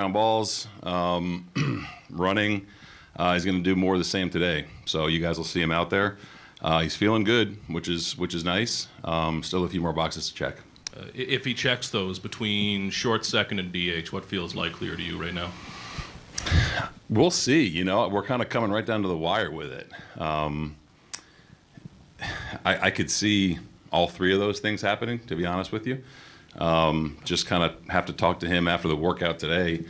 ground balls, running. He's going to do more of the same today. So you guys will see him out there. He's feeling good, which is nice. Still a few more boxes to check. If he checks those between short, second, and DH, what feels likelier to you right now? We'll see. You know, we're kind of coming right down to the wire with it. I could see all three of those things happening, to be honest with you. Just kind of have to talk to him after the workout today,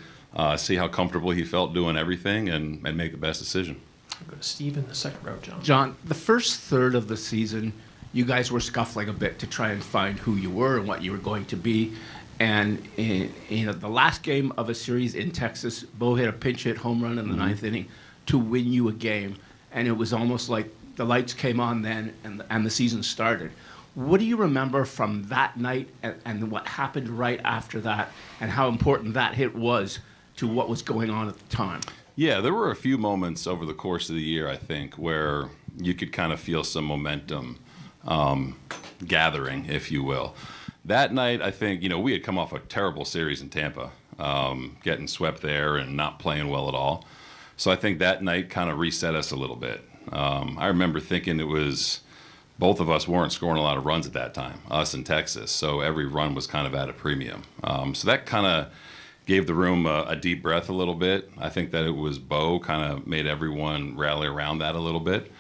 see how comfortable he felt doing everything, and make the best decision. I'll go to Steve in the second row, John. John, the first third of the season, you guys were scuffling a bit to try and find who you were and what you were going to be. And in the last game of a series in Texas, Bo hit a pinch hit home run in the ninth inning to win you a game. And it was almost like the lights came on then and the season started. What do you remember from that night and what happened right after that and how important that hit was to what was going on at the time? Yeah, there were a few moments over the course of the year, I think, where you could kind of feel some momentum gathering, if you will. That night, I think, we had come off a terrible series in Tampa, getting swept there and not playing well at all. So I think that night kind of reset us a little bit. I remember thinking it was both of us weren't scoring a lot of runs at that time, us in Texas. So every run was kind of at a premium. So that kind of gave the room a deep breath a little bit. I think that it was Bo kind of made everyone rally around that a little bit.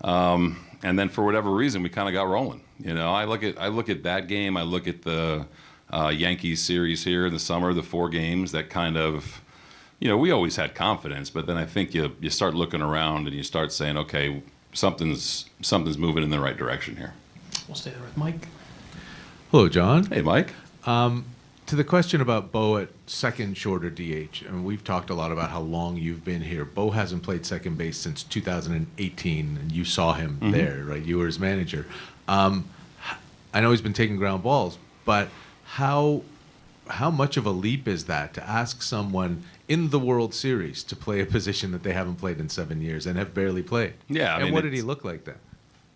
And then for whatever reason, we kind of got rolling. I look at that game. I look at the Yankees series here in the summer, the 4 games that kind of, we always had confidence, but then I think you start looking around and you start saying, okay, something's moving in the right direction here. We'll stay there with Mike. Hello, John. Hey, Mike. To the question about Bo at second, short, or DH, and we've talked a lot about how long you've been here. Bo hasn't played second base since 2018, and you saw him there, right? You were his manager. I know he's been taking ground balls, but how much of a leap is that to ask someone in the World Series to play a position that they haven't played in 7 years and have barely played? Yeah, and what did he look like then?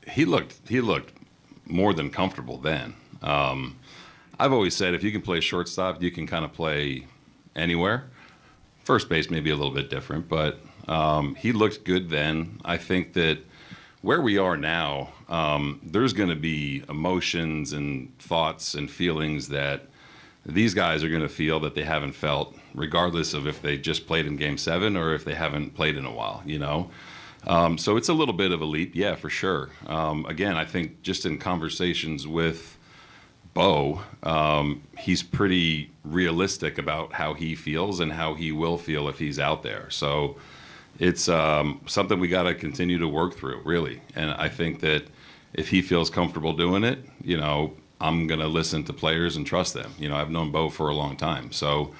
He looked more than comfortable then. I've always said if you can play shortstop, you can kind of play anywhere. First base may be a little bit different, but he looked good then. I think that where we are now, there's going to be emotions and thoughts and feelings that these guys are going to feel that they haven't felt, regardless of if they just played in Game 7 or if they haven't played in a while, So it's a little bit of a leap, yeah, for sure. Again, I think just in conversations with Bo, he's pretty realistic about how he feels and how he will feel if he's out there. So it's something we got to continue to work through, really. And I think that if he feels comfortable doing it, I'm going to listen to players and trust them. I've known Bo for a long time. So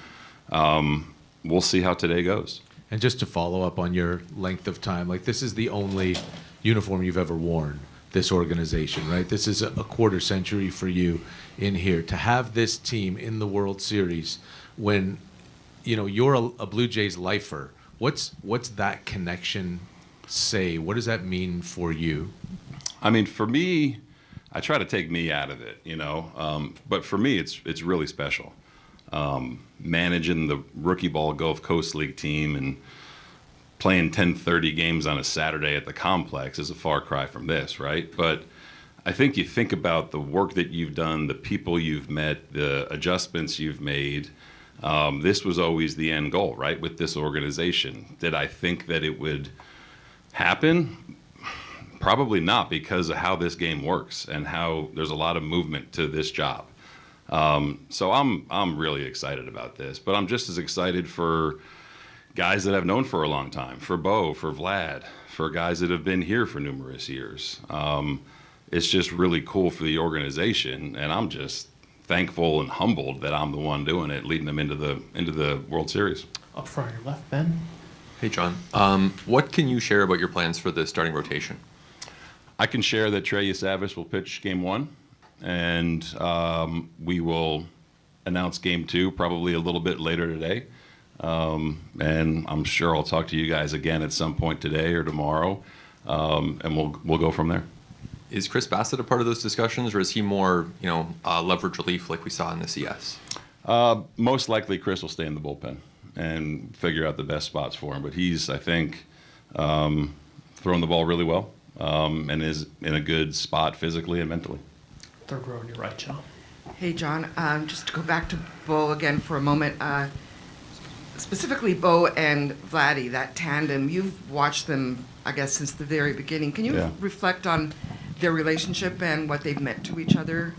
we'll see how today goes. And just to follow up on your length of time, like this is the only uniform you've ever worn, this organization, right? This is a quarter century for you in here. To have this team in the World Series when, you're a Blue Jays lifer, what's that connection say? What does that mean for you? I mean, for me, I try to take me out of it, but for me, it's really special. Managing the rookie ball Gulf Coast League team and playing 10:30 games on a Saturday at the complex is a far cry from this, right? But I think you think about the work that you've done, the people you've met, the adjustments you've made. This was always the end goal, right, with this organization. Did I think that it would happen? Probably not, because of how this game works and how there's a lot of movement to this job. So I'm really excited about this, but I'm just as excited for guys that I've known for a long time, for Bo, for Vlad, for guys that have been here for numerous years. It's just really cool for the organization, and I'm just thankful and humbled that I'm the one doing it, leading them into the World Series. Up front on your left, Ben. Hey, John. What can you share about your plans for the starting rotation? I can share that Trey Yesavage will pitch Game 1, and we will announce Game 2 probably a little bit later today. And I'm sure I'll talk to you guys again at some point today or tomorrow, and we'll go from there. Is Chris Bassett a part of those discussions, or is he more, leverage relief like we saw in the CS? Most likely Chris will stay in the bullpen. and figure out the best spots for him. But he's, I think, throwing the ball really well and is in a good spot physically and mentally. Third row on your right, John. Hey, John, just to go back to Bo again for a moment, specifically Bo and Vladdy, that tandem, you've watched them, I guess, since the very beginning. Can you reflect on their relationship and what they've meant to each other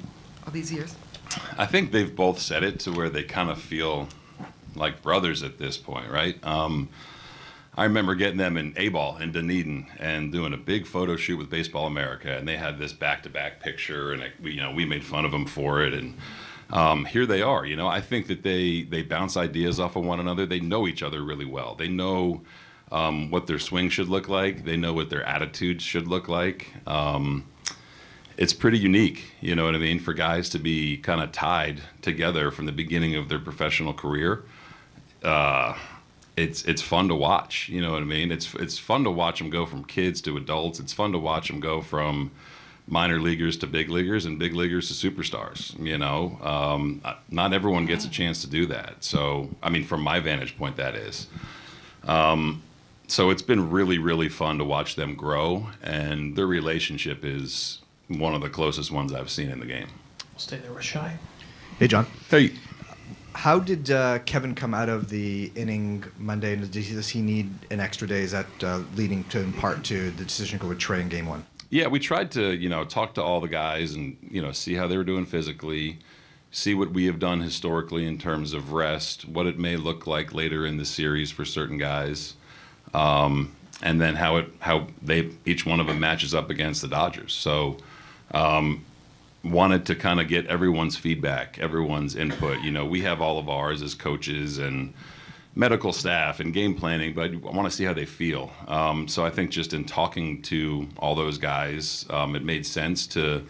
all these years? I think they've both said it to where they kind of feel like brothers at this point, right? I remember getting them in A-ball in Dunedin and doing a big photo shoot with Baseball America, and they had this back-to-back picture, and we made fun of them for it, and here they are. I think that they bounce ideas off of one another. They know each other really well. They know what their swing should look like. They know what their attitudes should look like. It's pretty unique, you know what I mean, for guys to be kind of tied together from the beginning of their professional career. It's fun to watch, you know what I mean? It's fun to watch them go from kids to adults. It's fun to watch them go from minor leaguers to big leaguers and big leaguers to superstars, Not everyone gets a chance to do that. So, I mean, from my vantage point, that is. So it's been really, really fun to watch them grow, and their relationship is one of the closest ones I've seen in the game. We'll stay there with Shy. Hey, John. Hey. How did Kevin come out of the inning Monday? And does he need an extra day? Is that leading to, in part, to the decision to go with Trey in Game 1? Yeah, we tried to, talk to all the guys and, see how they were doing physically, see what we have done historically in terms of rest, what it may look like later in the series for certain guys, and then how each one of them matches up against the Dodgers. So wanted to kind of get everyone's feedback, everyone's input. We have all of ours as coaches and medical staff and game planning, but I want to see how they feel. So I think just in talking to all those guys, it made sense to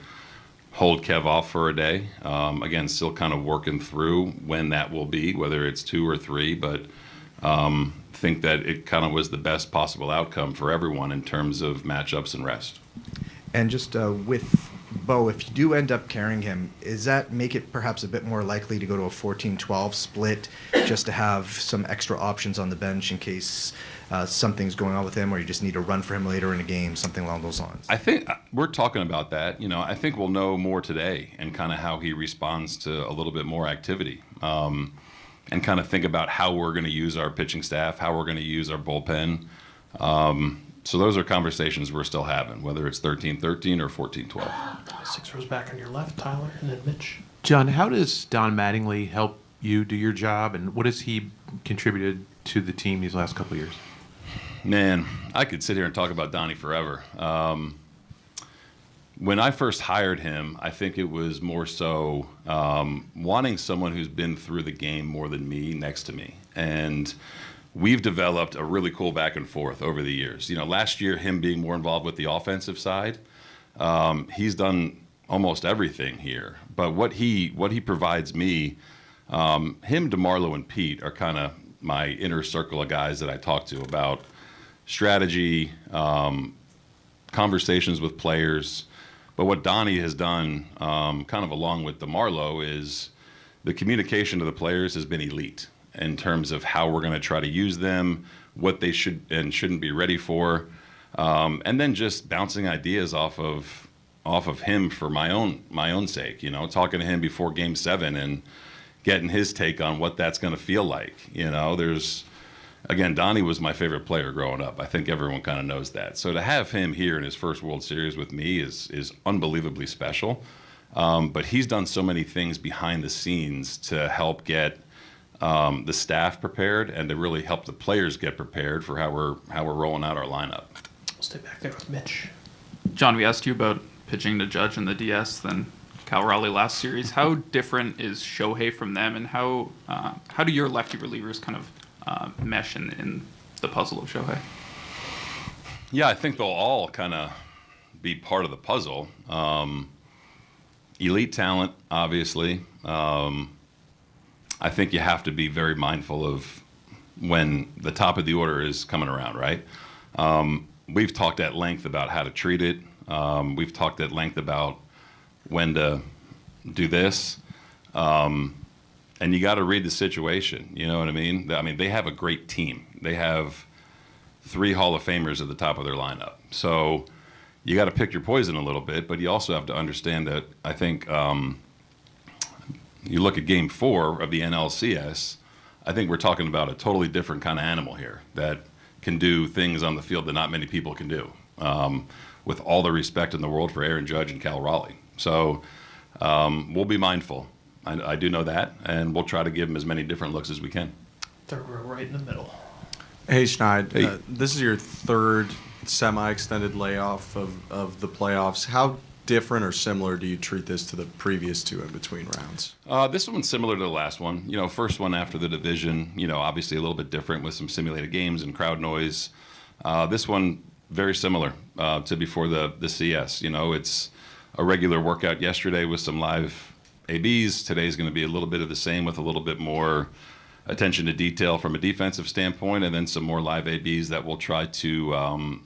hold Kev off for a day. Again, still kind of working through when that will be, whether it's 2 or 3, but think that it kind of was the best possible outcome for everyone in terms of matchups and rest. And just with Bo, if you do end up carrying him, does that make it perhaps a bit more likely to go to a 14-12 split, just to have some extra options on the bench in case something's going on with him, or you just need to run for him later in a game, something along those lines? I think we're talking about that. I think we'll know more today and kind of how he responds to a little bit more activity, and kind of think about how we're going to use our pitching staff, how we're going to use our bullpen. So those are conversations we're still having, whether it's 13-13 or 14-12. 6 rows back on your left, Tyler, and then Mitch. John, how does Don Mattingly help you do your job, and what has he contributed to the team these last couple of years? Man, I could sit here and talk about Donnie forever. When I first hired him, I think it was more so wanting someone who's been through the game more than me next to me. And we've developed a really cool back and forth over the years. Last year, him being more involved with the offensive side, he's done almost everything here. But what he provides me, him, DeMarlo, and Pete are kind of my inner circle of guys that I talk to about strategy, conversations with players. But what Donnie has done, kind of along with DeMarlo, is the communication to the players has been elite in terms of how we're going to try to use them, what they should and shouldn't be ready for, and then just bouncing ideas off of him for my own sake. Talking to him before Game 7 and getting his take on what that's going to feel like. Again, Donnie was my favorite player growing up. I think everyone kind of knows that. So to have him here in his first World Series with me is unbelievably special. But he's done so many things behind the scenes to help get the staff prepared and to really help the players get prepared for how we're rolling out our lineup. We'll stay back there with Mitch. John, we asked you about pitching to Judge and the DS than Cal Raleigh last series. How different is Shohei from them, and how do your lefty relievers kind of mesh in the puzzle of Shohei? Yeah, I think they'll all kind of be part of the puzzle. Elite talent, obviously. I think you have to be very mindful of when the top of the order is coming around, right? We've talked at length about how to treat it. We've talked at length about when to do this. and you got to read the situation. You know what I mean? I mean, they have a great team. They have 3 Hall of Famers at the top of their lineup. So you got to pick your poison a little bit, but you also have to understand that I think you look at Game 4 of the NLCS, I think we're talking about a totally different kind of animal here that can do things on the field that not many people can do, with all the respect in the world for Aaron Judge and Cal Raleigh. So we'll be mindful. I do know that, and we'll try to give him as many different looks as we can. Third row right in the middle. Hey, Schneid. Hey. This is your 3rd semi-extended layoff of the playoffs. How different or similar do you treat this to the previous 2 in between rounds? This one's similar to the last one. You know, first one after the division, you know, obviously a little bit different with some simulated games and crowd noise. This one, very similar to before the CS. You know, it's a regular workout yesterday with some live ABs. Today's going to be a little bit of the same with a little bit more attention to detail from a defensive standpoint, and then some more live ABs that will try to,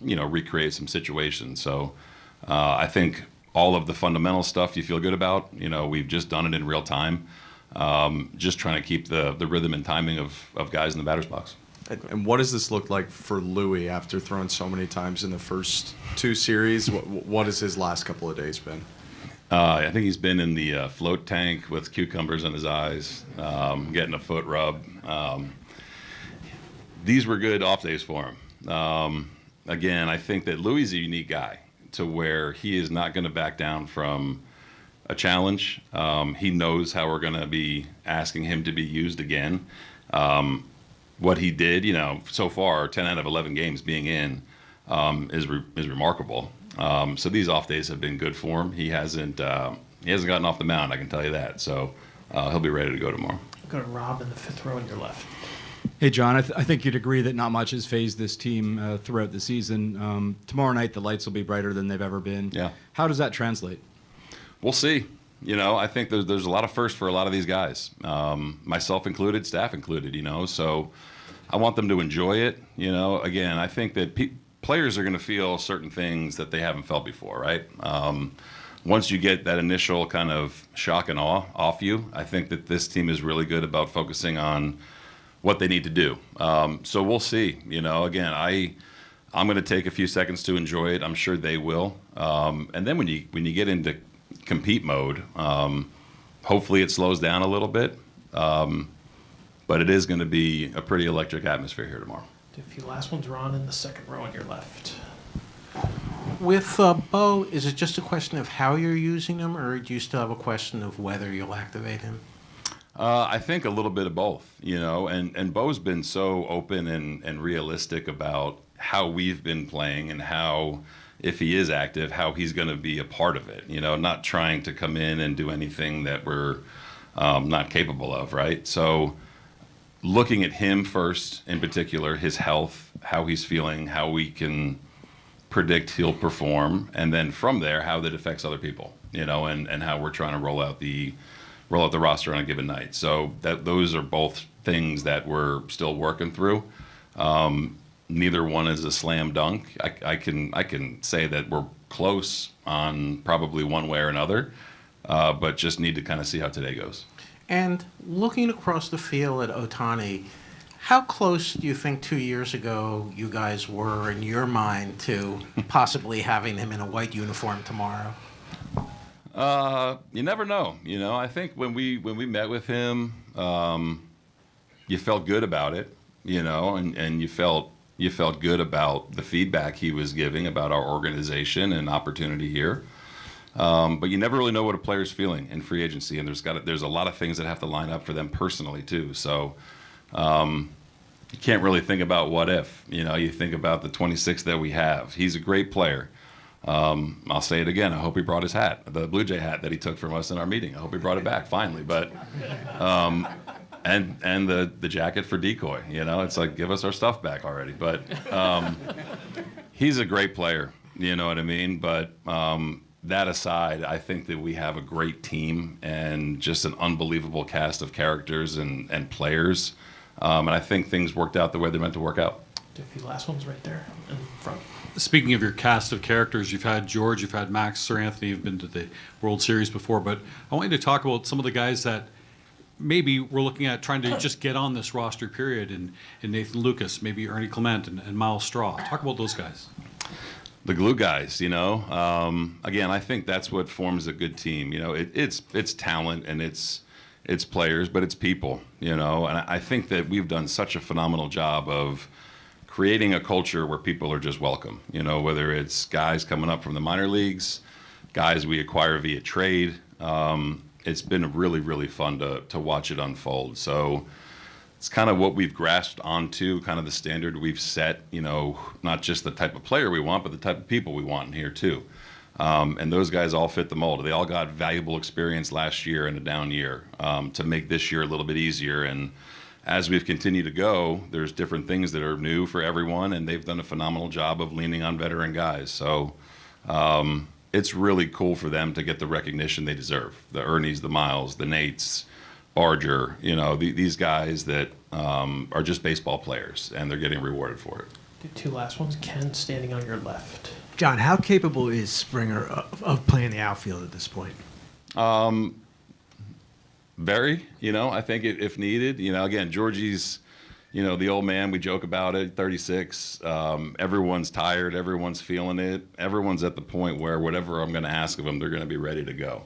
you know, recreate some situations. So I think all of the fundamental stuff you feel good about. You know, we've just done it in real time, just trying to keep the rhythm and timing of guys in the batter's box. And what does this look like for Louis after throwing so many times in the first 2 series? What has his last couple of days been? I think he's been in the float tank with cucumbers in his eyes, getting a foot rub. These were good off days for him. Again, I think that Louis is a unique guy to where he is not going to back down from a challenge. He knows how we're going to be asking him to be used again. What he did, you know, so far, 10 out of 11 games being in, is remarkable. So these off days have been good for him. He hasn't gotten off the mound, I can tell you that. So he'll be ready to go tomorrow. Go to Rob in the 5th row on your left. Hey, John, I think you'd agree that not much has phased this team throughout the season. Tomorrow night, the lights will be brighter than they've ever been. Yeah. How does that translate? We'll see. You know, I think there's a lot of firsts for a lot of these guys, myself included, staff included, you know. So I want them to enjoy it. You know, again, I think that players are going to feel certain things that they haven't felt before, right? Once you get that initial kind of shock and awe off you, I think that this team is really good about focusing on what they need to do. So we'll see. You know, again, I'm going to take a few seconds to enjoy it. I'm sure they will. And then when you get into compete mode, hopefully it slows down a little bit. But it is going to be a pretty electric atmosphere here tomorrow. A few last ones, Ron, in the 2nd row on your left. With Bo, is it just a question of how you're using him, or do you still have a question of whether you'll activate him? I think a little bit of both, you know, and Bo's been so open and realistic about how we've been playing and how, if he is active, how he's going to be a part of it, you know, not trying to come in and do anything that we're not capable of, right? So looking at him first, in particular, his health, how he's feeling, how we can predict he'll perform, and then from there, how that affects other people, you know, and how we're trying to roll out the roster on a given night. So those are both things that we're still working through. Neither one is a slam dunk. I can say that we're close on probably one way or another, but just need to kind of see how today goes. And looking across the field at Ohtani, how close do you think 2 years ago you guys were in your mind to possibly having him in a white uniform tomorrow? You never know. You know, I think when we met with him, you felt good about it, you know, and you felt good about the feedback he was giving about our organization and opportunity here. But you never really know what a player's feeling in free agency, and there's a lot of things that have to line up for them personally too. So you can't really think about what if. You know, you think about the 26 that we have. He's a great player. I'll say it again. I hope he brought his hat, the Blue Jay hat that he took from us in our meeting. I hope he brought it back finally. But and the jacket for decoy. You know, it's like, give us our stuff back already. But he's a great player. You know what I mean? But that aside, I think that we have a great team and just an unbelievable cast of characters and players. And I think things worked out the way they're meant to work out. A few last ones right there in front. Speaking of your cast of characters, you've had George, you've had Max, Sir Anthony, you've been to the World Series before, but I want you to talk about some of the guys that maybe we're looking at trying to just get on this roster period, and Nathan Lucas, maybe Ernie Clement and Miles Straw. Talk about those guys. The glue guys, again, I think that's what forms a good team. It's talent and it's players, but it's people, and I think that we've done such a phenomenal job of creating a culture where people are just welcome, whether it's guys coming up from the minor leagues, guys we acquire via trade. It's been really, really fun to watch it unfold. So it's kind of what we've grasped onto, kind of the standard we've set, not just the type of player we want, but the type of people we want in here too. And those guys all fit the mold. They all got valuable experience last year in a down year to make this year a little bit easier. And as we've continued to go, there's different things that are new for everyone, and they've done a phenomenal job of leaning on veteran guys. So it's really cool for them to get the recognition they deserve. The Ernies, the Miles, the Nates, Barger, these guys that are just baseball players, and they're getting rewarded for it. Do two last ones. Ken, standing on your left. John, how capable is Springer of playing the outfield at this point? Very, I think if needed, again, Georgie's, the old man, we joke about it, 36, everyone's tired, everyone's feeling it. Everyone's at the point where whatever I'm going to ask of them, they're going to be ready to go.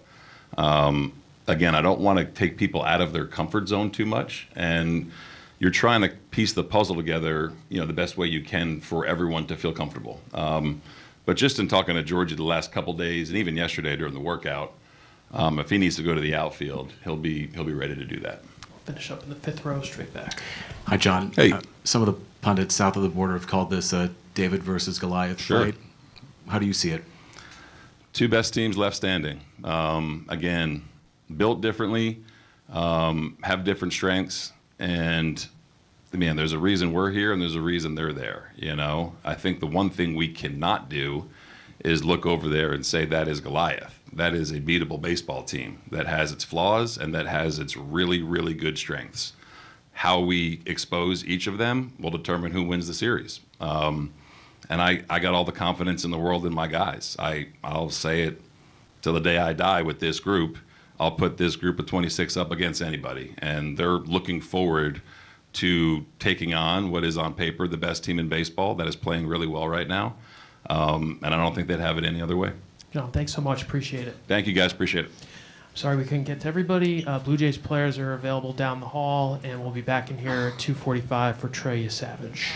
Again, I don't want to take people out of their comfort zone too much. And you're trying to piece the puzzle together, the best way you can for everyone to feel comfortable. But just in talking to Georgie the last couple days, and even yesterday during the workout, if he needs to go to the outfield, he'll be ready to do that. Finish up in the fifth row, straight back. Hi, John. Hey. Some of the pundits south of the border have called this a David versus Goliath Sure. fight. How do you see it? Two best teams left standing. Again, built differently, have different strengths, and man, there's a reason we're here and there's a reason they're there. I think the one thing we cannot do is look over there and say that is Goliath. That is a beatable baseball team that has its flaws and that has its really, really good strengths. How we expose each of them will determine who wins the series. And I got all the confidence in the world in my guys. I'll say it till the day I die with this group. I'll put this group of 26 up against anybody. And they're looking forward to taking on what is on paper the best team in baseball that is playing really well right now. And I don't think they'd have it any other way. John, thanks so much. Appreciate it. Thank you, guys. Appreciate it. Sorry we couldn't get to everybody. Blue Jays players are available down the hall, and we'll be back in here at 2:45 for Trey Savage.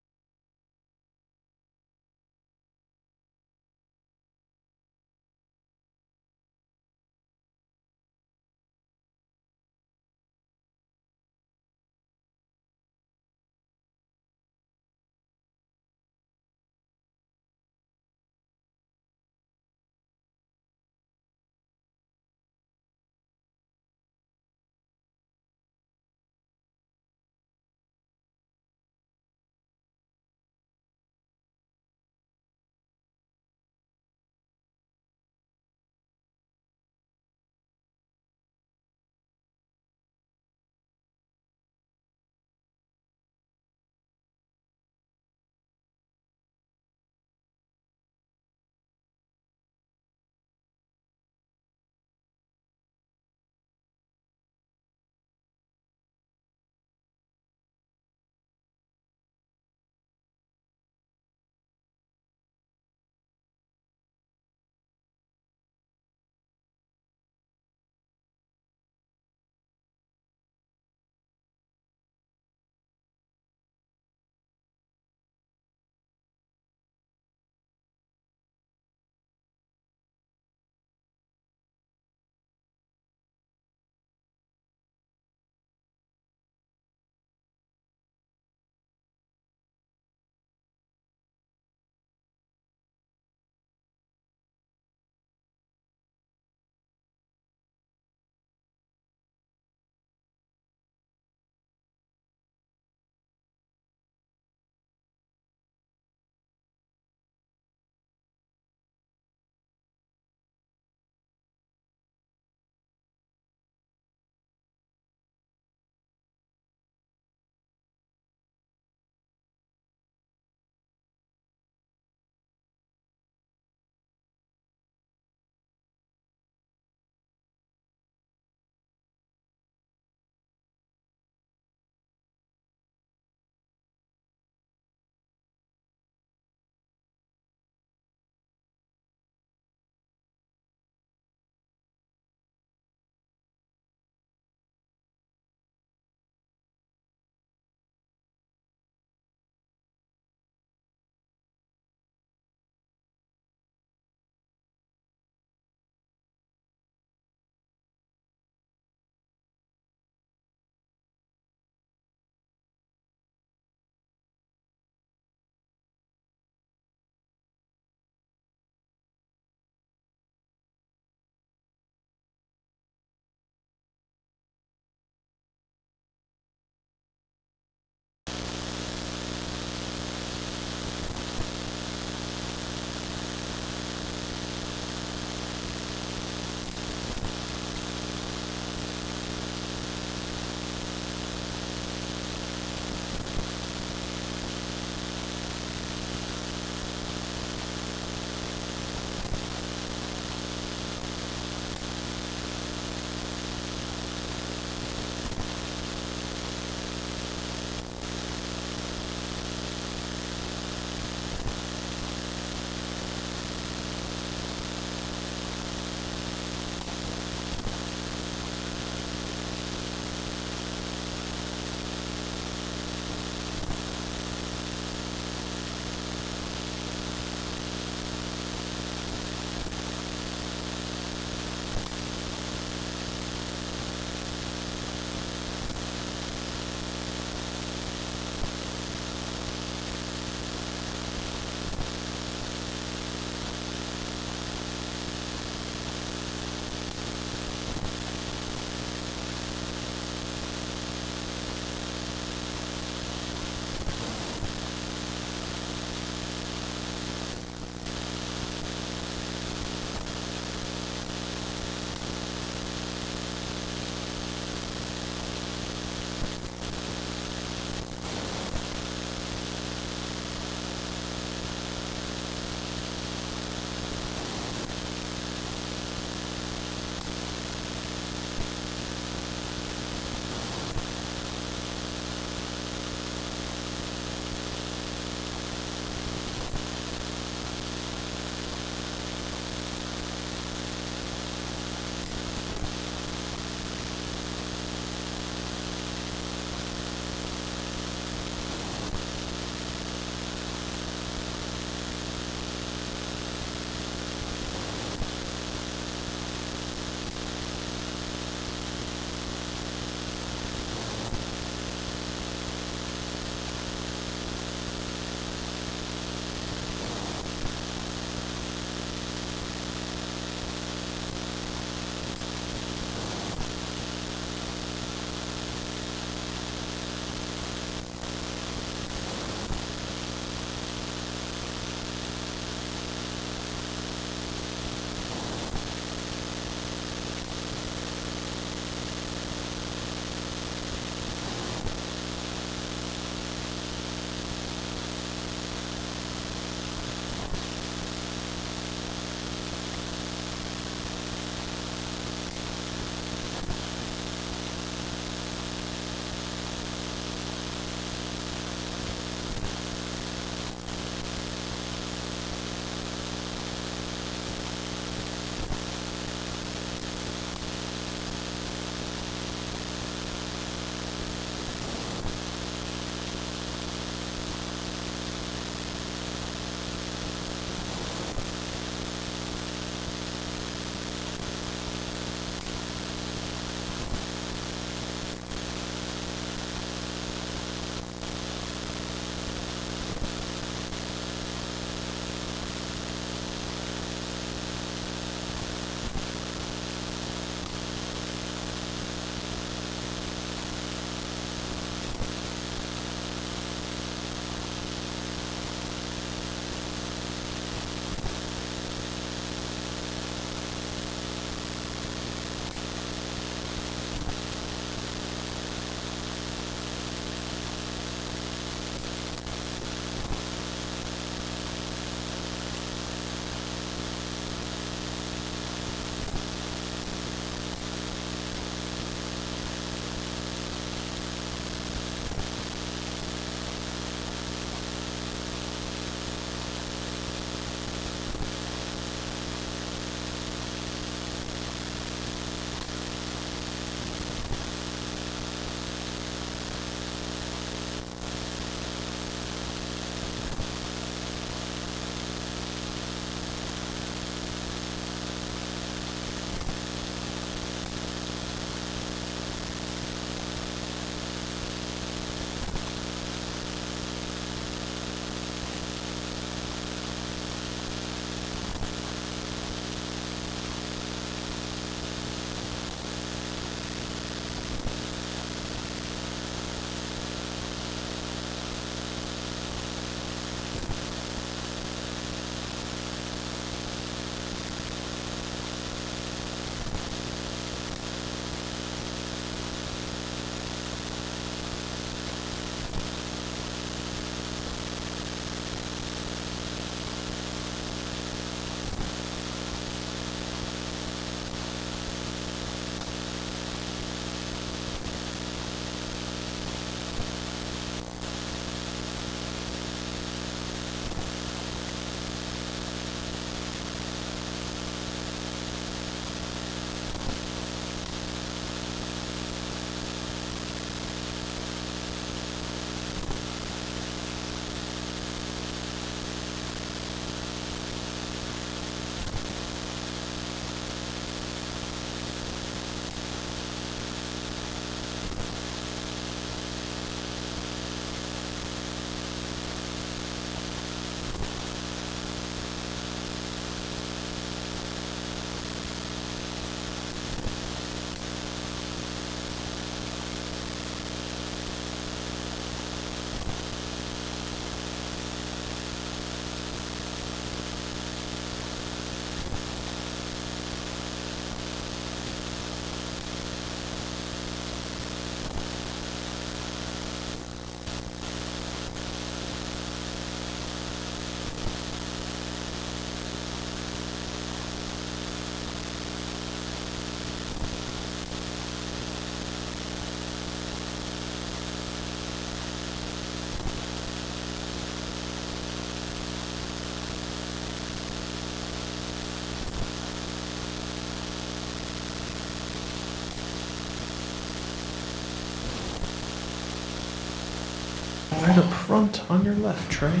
Right up front on your left, Trey.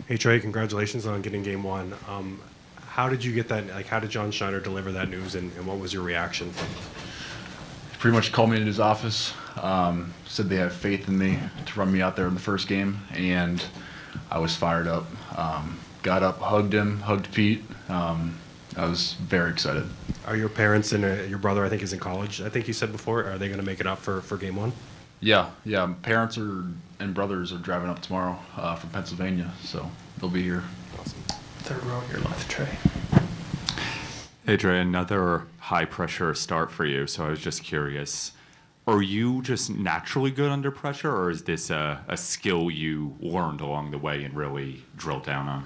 Hey Trey, congratulations on getting game one. How did you get that? Like, how did John Schneider deliver that news, and what was your reaction? He pretty much called me into his office, said they have faith in me to run me out there in the first game, and I was fired up. Got up, hugged him, hugged Pete. I was very excited. Are your parents and your brother, I think, is in college, I think you said before, are they going to make it up for game one? Yeah. Parents and brothers are driving up tomorrow from Pennsylvania, so they'll be here. Awesome. Third row on your left, Trey. Hey Trey, another high pressure start for you. So I was just curious, are you just naturally good under pressure, or is this a skill you learned along the way and really drilled down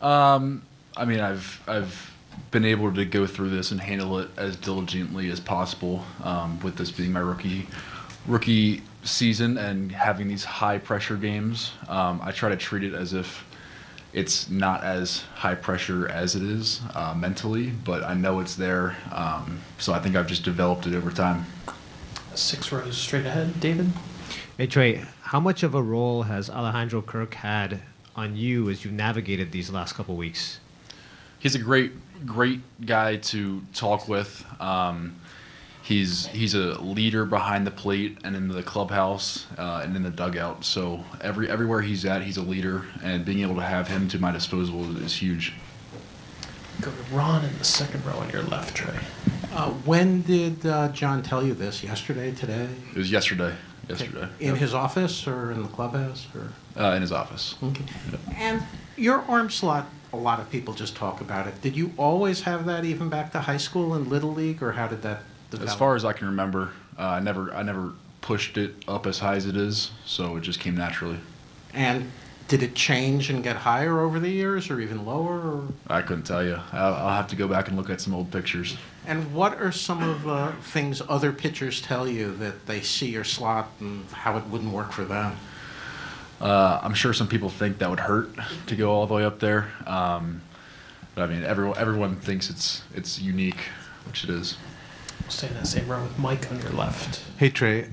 on? I mean, I've been able to go through this and handle it as diligently as possible. With this being my rookie season and having these high pressure games, I try to treat it as if it's not as high pressure as it is mentally, but I know it's there. So I think I've just developed it over time. 6 rows straight ahead, David. Hey Trey, how much of a role has Alejandro Kirk had on you as you've navigated these last couple weeks? He's a great guy to talk with. He's a leader behind the plate and in the clubhouse and in the dugout. So everywhere he's at, he's a leader, and being able to have him to my disposal is huge. Go to Ron in the second row on your left, Trey. When did John tell you this? Yesterday, today? It was yesterday. Yesterday. In his office or in the clubhouse? Or? In his office. Okay. And your arm slot, a lot of people just talk about it. Did you always have that even back to high school and Little League, or how did that develop? As far as I can remember, I never pushed it up as high as it is, so it just came naturally. And did it change and get higher over the years, or even lower? Or? I couldn't tell you. I'll have to go back and look at some old pictures. And what are some of the things other pitchers tell you that they see your slot and how it wouldn't work for them? I'm sure some people think that would hurt to go all the way up there. But I mean, everyone thinks it's unique, which it is. We'll stay in that same row with Mike on your left. Hey Trey,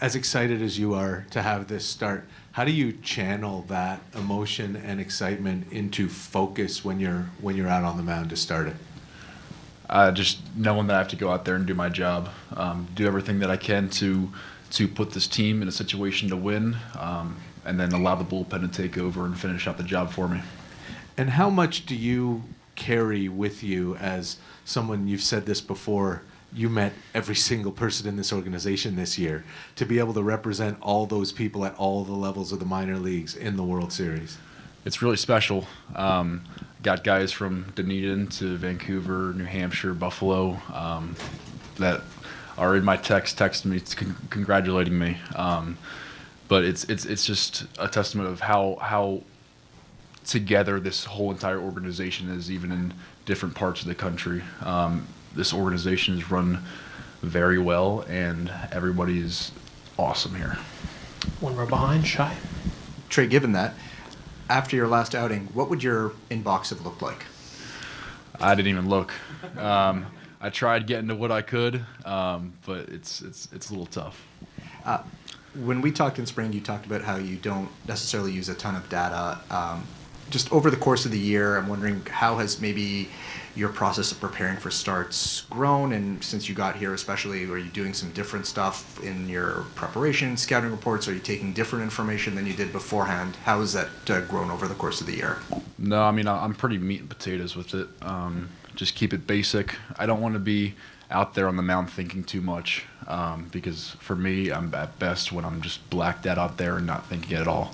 as excited as you are to have this start, how do you channel that emotion and excitement into focus when you're out on the mound to start it? Just knowing that I have to go out there and do my job, do everything that I can to put this team in a situation to win, and then allow the bullpen to take over and finish out the job for me. And how much do you carry with you as someone, you've said this before, you met every single person in this organization this year, to be able to represent all those people at all the levels of the minor leagues in the World Series? It's really special. Got guys from Dunedin to Vancouver, New Hampshire, Buffalo, that are in my texting me, congratulating me. But it's just a testament of how together this whole entire organization is, even in different parts of the country. This organization is run very well, and everybody's awesome here. One row behind, Shy. Trey, given that, after your last outing, what would your inbox have looked like? I didn't even look. I tried getting to what I could, but it's a little tough. When we talked in spring, you talked about how you don't necessarily use a ton of data. Just over the course of the year, I'm wondering how has maybe your process of preparing for starts grown, and since you got here especially, are you doing some different stuff in your preparation, scouting reports? Are you taking different information than you did beforehand? How has that grown over the course of the year? No, I mean, I'm pretty meat and potatoes with it. Just keep it basic. I don't want to be out there on the mound thinking too much, because for me, I'm at best when I'm just blacked out there and not thinking at all.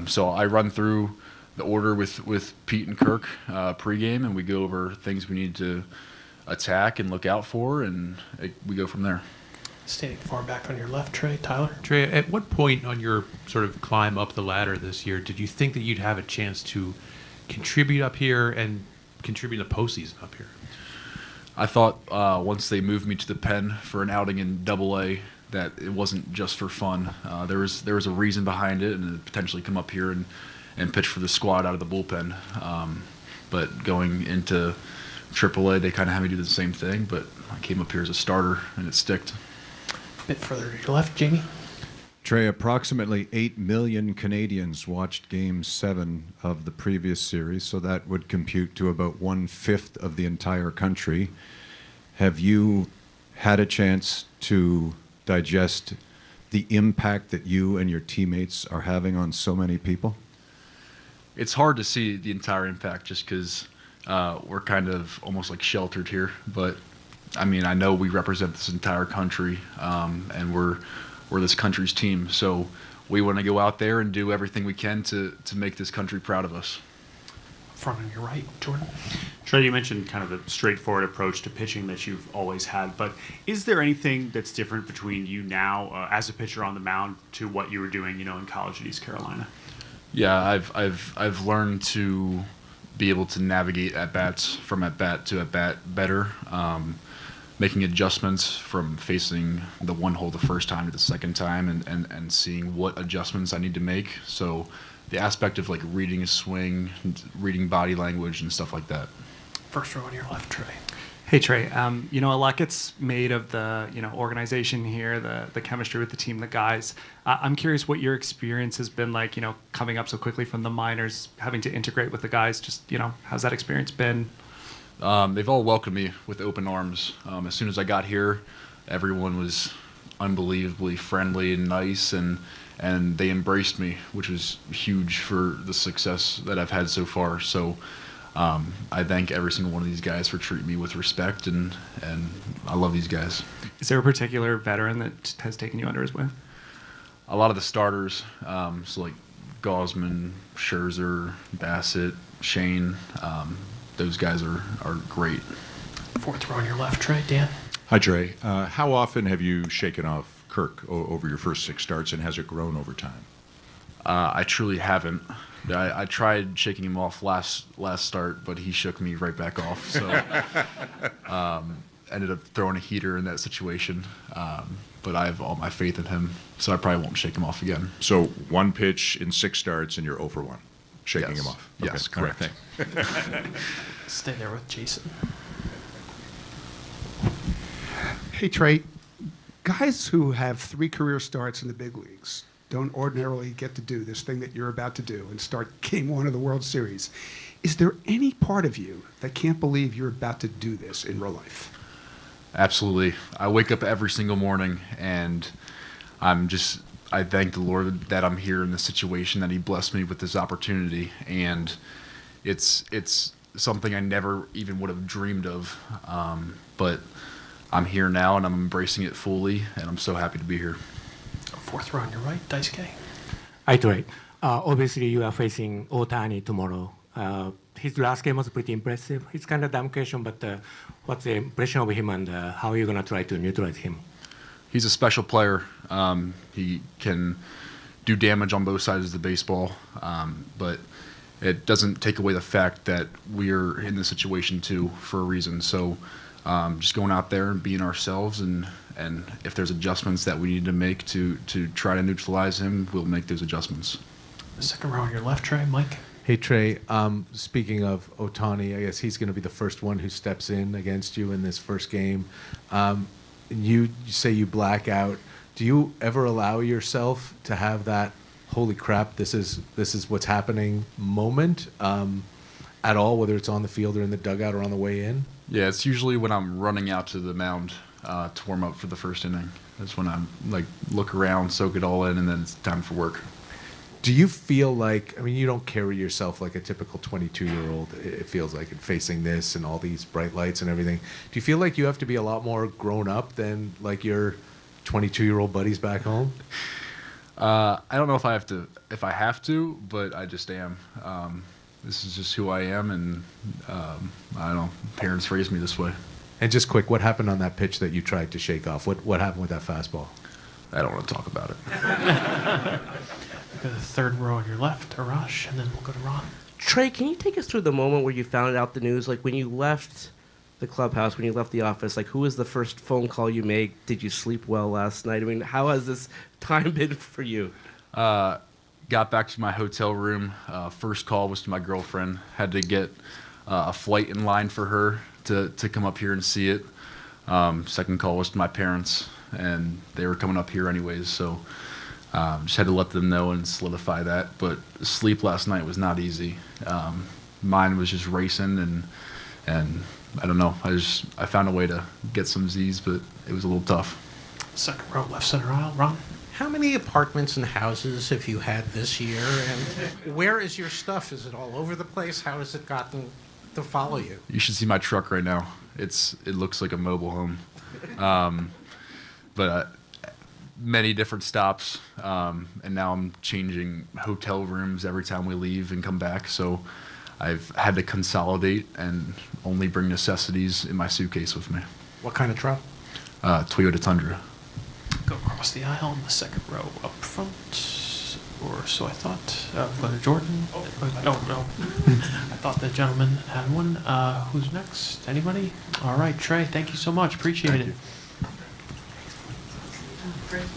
So I run through the order with Pete and Kirk pregame, and we go over things we need to attack and look out for, and we go from there. Standing far back on your left, Trey. Tyler? Trey, at what point on your sort of climb up the ladder this year did you think that you'd have a chance to contribute up here and contribute in the postseason up here? I thought once they moved me to the pen for an outing in Double-A that it wasn't just for fun. There was a reason behind it, and potentially come up here and pitch for the squad out of the bullpen. But going into AAA, they kind of had me do the same thing, but I came up here as a starter, and it sticked. bit further to your left, Jamie. Trey, approximately 8 million Canadians watched Game 7 of the previous series, so that would compute to about 1/5 of the entire country. Have you had a chance to digest the impact that you and your teammates are having on so many people? It's hard to see the entire impact just because we're kind of almost like sheltered here. But I mean, I know we represent this entire country, and we're this country's team. So we want to go out there and do everything we can to make this country proud of us. Front on your right, Jordan. Trey, you mentioned kind of the straightforward approach to pitching that you've always had, but is there anything that's different between you now as a pitcher on the mound to what you were doing, in college at East Carolina? Yeah, I've learned to be able to navigate at bats from at bat to at bat better, making adjustments from facing the one hole the first time to the second time, and seeing what adjustments I need to make. So the aspect of like reading a swing, reading body language, and stuff like that. First row on your left, Trey. Hey Trey, a lot gets made of the organization here, the chemistry with the team, the guys. I'm curious what your experience has been like, coming up so quickly from the minors, having to integrate with the guys. Just how's that experience been? They've all welcomed me with open arms. As soon as I got here, everyone was unbelievably friendly and nice, and they embraced me, which was huge for the success that I've had so far. So I thank every single one of these guys for treating me with respect, and I love these guys. Is there a particular veteran that has taken you under his wing? A lot of the starters, so like Gosman, Scherzer, Bassett, Shane, those guys are great. Fourth row on your left, Trey. Dan. Hi, Trey. How often have you shaken off Kirk over your first 6 starts, and has it grown over time? I truly haven't. I tried shaking him off last start, but he shook me right back off. So ended up throwing a heater in that situation. But I have all my faith in him, so I probably won't shake him off again. So 1 pitch in 6 starts, and you're 0 for 1, shaking him off. Okay. Yes, correct. All right, Stay there with Jason. Hey, Trey. Guys who have 3 career starts in the big leagues don't ordinarily get to do this thing that you're about to do and start Game 1 of the World Series. Is there any part of you that can't believe you're about to do this in real life? Absolutely. I wake up every single morning, and I thank the Lord that I'm here in this situation, that He blessed me with this opportunity, and it's something I never even would have dreamed of, but I'm here now, and I'm embracing it fully, and I'm so happy to be here. Fourth row on your right, Daisuke. Hi, Trey. Obviously, you are facing Ohtani tomorrow. His last game was pretty impressive. It's kind of a dumb question, but what's the impression of him, and how are you going to try to neutralize him? He's a special player. He can do damage on both sides of the baseball, but it doesn't take away the fact that we're in this situation too for a reason. So just going out there and being ourselves, and if there's adjustments that we need to make to try to neutralize him, we'll make those adjustments. Second row on your left, Trey. Mike. Hey, Trey, speaking of Ohtani, I guess he's going to be the first one who steps in against you in this first game. You say you black out. Do you ever allow yourself to have that, holy crap, this is what's happening moment at all, whether it's on the field or in the dugout or on the way in? Yeah, it's usually when I'm running out to the mound to warm up for the first inning. That's when I'm like, look around, soak it all in, and then it's time for work. Do you feel like, I mean, you don't carry yourself like a typical 22-year-old, it feels like, and facing this and all these bright lights and everything. Do you feel like you have to be a lot more grown up than like your 22-year-old buddies back home? I don't know if I have to, but I just am. This is just who I am, and I don't know, parents raised me this way. And just quick, what happened on that pitch that you tried to shake off? What happened with that fastball? I don't want to talk about it. Go to the third row on your left, Arash, and then we'll go to Ron. Trey, can you take us through the moment where you found out the news? Like when you left the clubhouse, when you left the office, like who was the first phone call you made? Did you sleep well last night? I mean, how has this time been for you? Got back to my hotel room. First call was to my girlfriend. Had to get a flight in line for her to come up here and see it. Second call was to my parents, and they were coming up here anyways, so just had to let them know and solidify that. But sleep last night was not easy. Mine was just racing, and I don't know. I found a way to get some Z's, but it was a little tough. Second row, left center aisle, Ron. How many apartments and houses have you had this year? And where is your stuff? Is it all over the place? How has it gotten to follow you? You should see my truck right now. It looks like a mobile home. But many different stops, and now I'm changing hotel rooms every time we leave and come back. So I've had to consolidate and only bring necessities in my suitcase with me. What kind of truck? Toyota Tundra. Go across the aisle in the second row up front, or so I thought. Brother Jordan. No. I thought the gentleman had one. Who's next? Anybody? All right, Trey. Thank you so much. Appreciate it. Great.